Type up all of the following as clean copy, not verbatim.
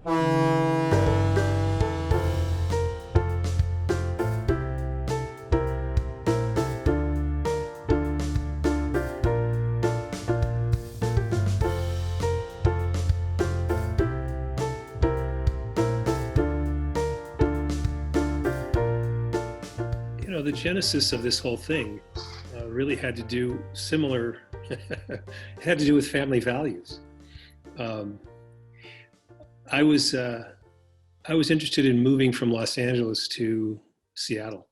The genesis of this whole thing really had to do similar, it had to do with family values. Um, I was interested in moving from Los Angeles to Seattle,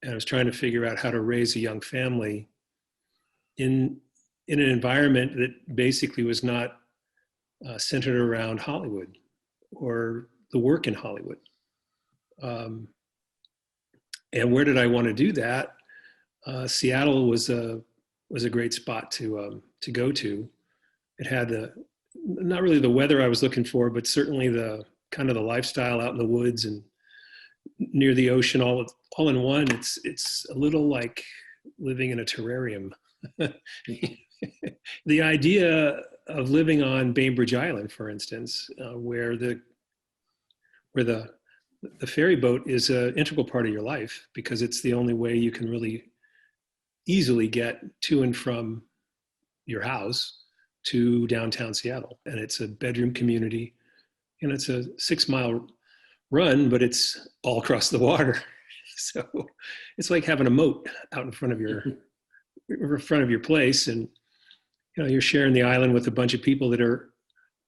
and I was trying to figure out how to raise a young family in an environment that basically was not centered around Hollywood or the work in Hollywood. And where did I want to do that? Seattle was a great spot to go to. It had not really the weather I was looking for, but certainly the kind of the lifestyle out in the woods and near the ocean, all in one. It's a little like living in a terrarium. The idea of living on Bainbridge Island, for instance, where the ferry boat is an integral part of your life because it's the only way you can really easily get to and from your house to downtown Seattle. And it's a bedroom community, and it's a 6-mile run, but it's all across the water. So it's like having a moat out in front of your place. And, you're sharing the island with a bunch of people that are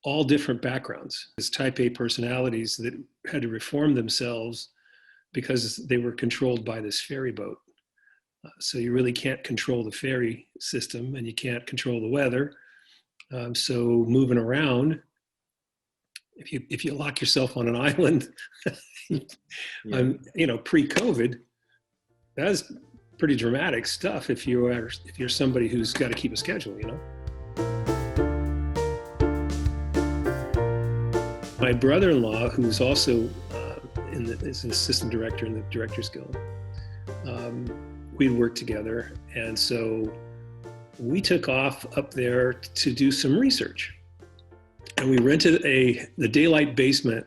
all different backgrounds. There's type A personalities that had to reform themselves because they were controlled by this ferry boat. So you really can't control the ferry system, and you can't control the weather. So moving around, if you lock yourself on an island, pre-COVID, that's pretty dramatic stuff. If you're somebody who's got to keep a schedule, My brother-in-law, who's also is an assistant director in the Directors Guild, we'd worked together, and so we took off up there to do some research. And we rented the daylight basement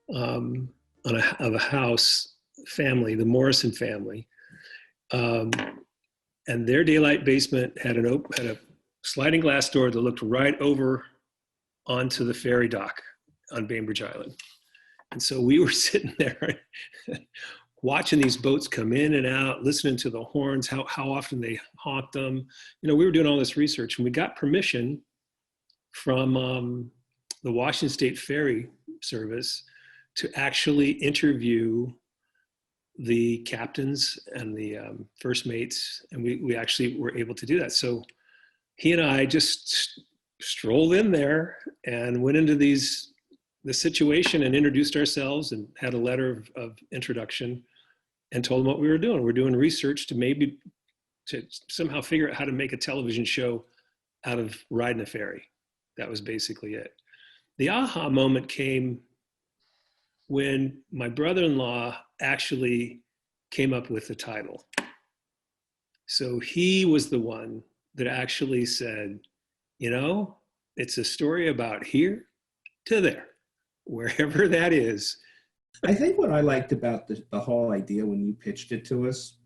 of a house family, the Morrison family, and their daylight basement had a sliding glass door that looked right over onto the ferry dock on Bainbridge Island. And so we were sitting there watching these boats come in and out, listening to the horns, how often they honked them. We were doing all this research, and we got permission from the Washington State Ferry Service to actually interview the captains and the first mates, and we actually were able to do that. So he and I just strolled in there and went into the situation and introduced ourselves and had a letter of introduction and told them what we were doing. We're doing research to somehow figure out how to make a television show out of riding a ferry. That was basically it. The aha moment came when my brother-in-law actually came up with the title. So he was the one that actually said, it's a story about here to there, wherever that is. I think what I liked about the whole idea when you pitched it to us,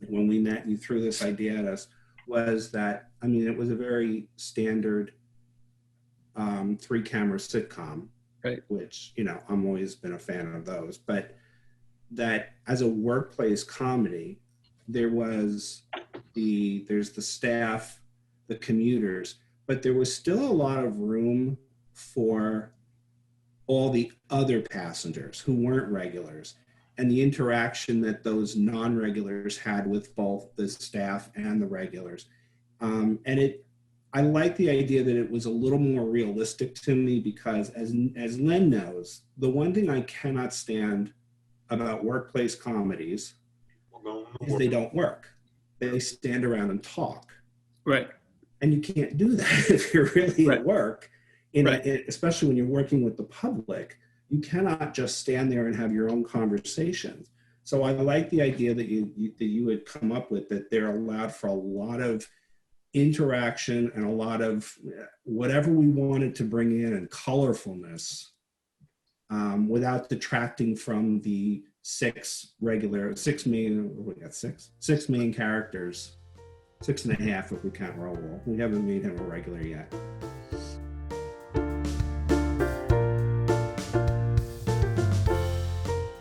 when we met, you threw this idea at us, was that, it was a very standard 3-camera sitcom, right? Which, I'm always been a fan of those, but that as a workplace comedy, there's the staff, the commuters, but there was still a lot of room for all the other passengers who weren't regulars, and the interaction that those non-regulars had with both the staff and the regulars. I like the idea that it was a little more realistic to me, because as Len knows, the one thing I cannot stand about workplace comedies is they don't work. They stand around and talk. Right. And you can't do that if you're really right. at work. Especially when you're working with the public, you cannot just stand there and have your own conversations. So I like the idea that you had come up with, that they're allowed for a lot of interaction and a lot of whatever we wanted to bring in and colorfulness, without detracting from the six main characters, 6.5 if we count Raoul. We haven't made him a regular yet.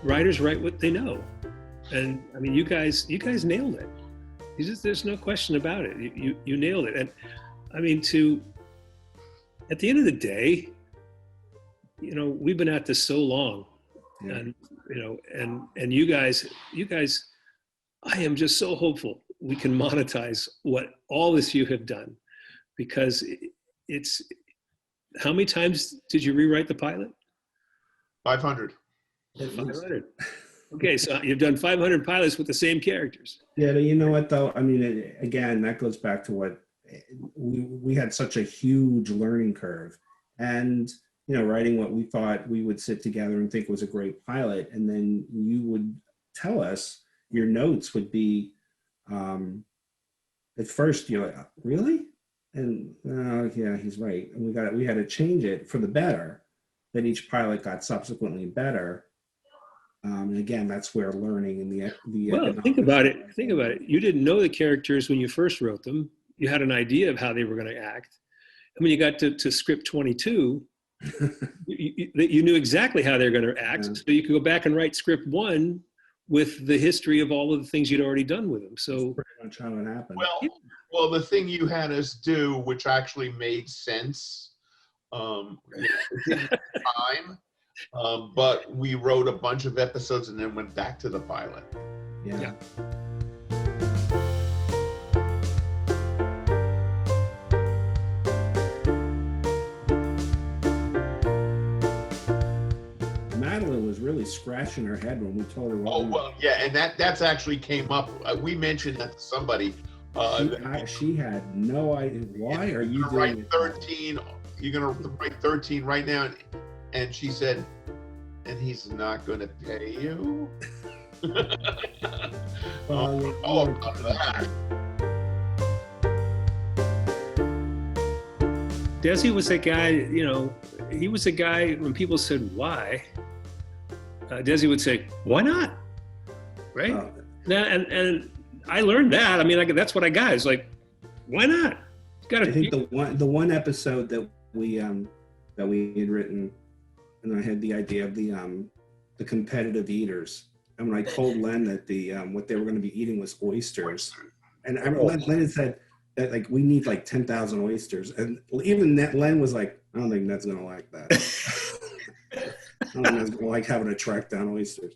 Writers write what they know, and I mean, you guys nailed it. There's no question about it. You nailed it, and I mean, at the end of the day, we've been at this so long, Yeah. and you guys, I am just so hopeful we can monetize what all this you have done, because it's, how many times did you rewrite the pilot? 500. 500. Okay, so you've done 500 pilots with the same characters. Yeah, you know what though? I mean, again, that goes back to what we had such a huge learning curve, and writing what we thought we would sit together and think was a great pilot, and then you would tell us, your notes would be, at first you're like, really? And yeah, he's right. And we had to change it for the better. Then each pilot got subsequently better. And again, that's where learning and the Well, think about it. You didn't know the characters when you first wrote them. You had an idea of how they were going to act. And when you got to script 22, you knew exactly how they're going to act. Yeah. So you could go back and write script 1 with the history of all of the things you'd already done with them. So that's pretty much how it happened. Well, the thing you had us do, which actually made sense, it didn't take time, but we wrote a bunch of episodes and then went back to the pilot. Yeah. Madeline was really scratching her head when we told her. Oh, well, yeah, and that's actually came up. We mentioned that to somebody. She had no idea. Why are you doing it? 13. You're going to write 13 right now. And she said, and he's not going to pay you? Desi was that guy, he was a guy when people said, why? Desi would say, why not? Right? Now, and I learned that. I mean, that's what I got. It's like, why not? I think the one episode that we had written, and I had the idea of the competitive eaters. And when I told Len that what they were going to be eating was oysters, and Len had said that we need 10,000 oysters, and even that Len was like, I don't think Ned's going to like that. I don't think Ned's going to like having to track down oysters.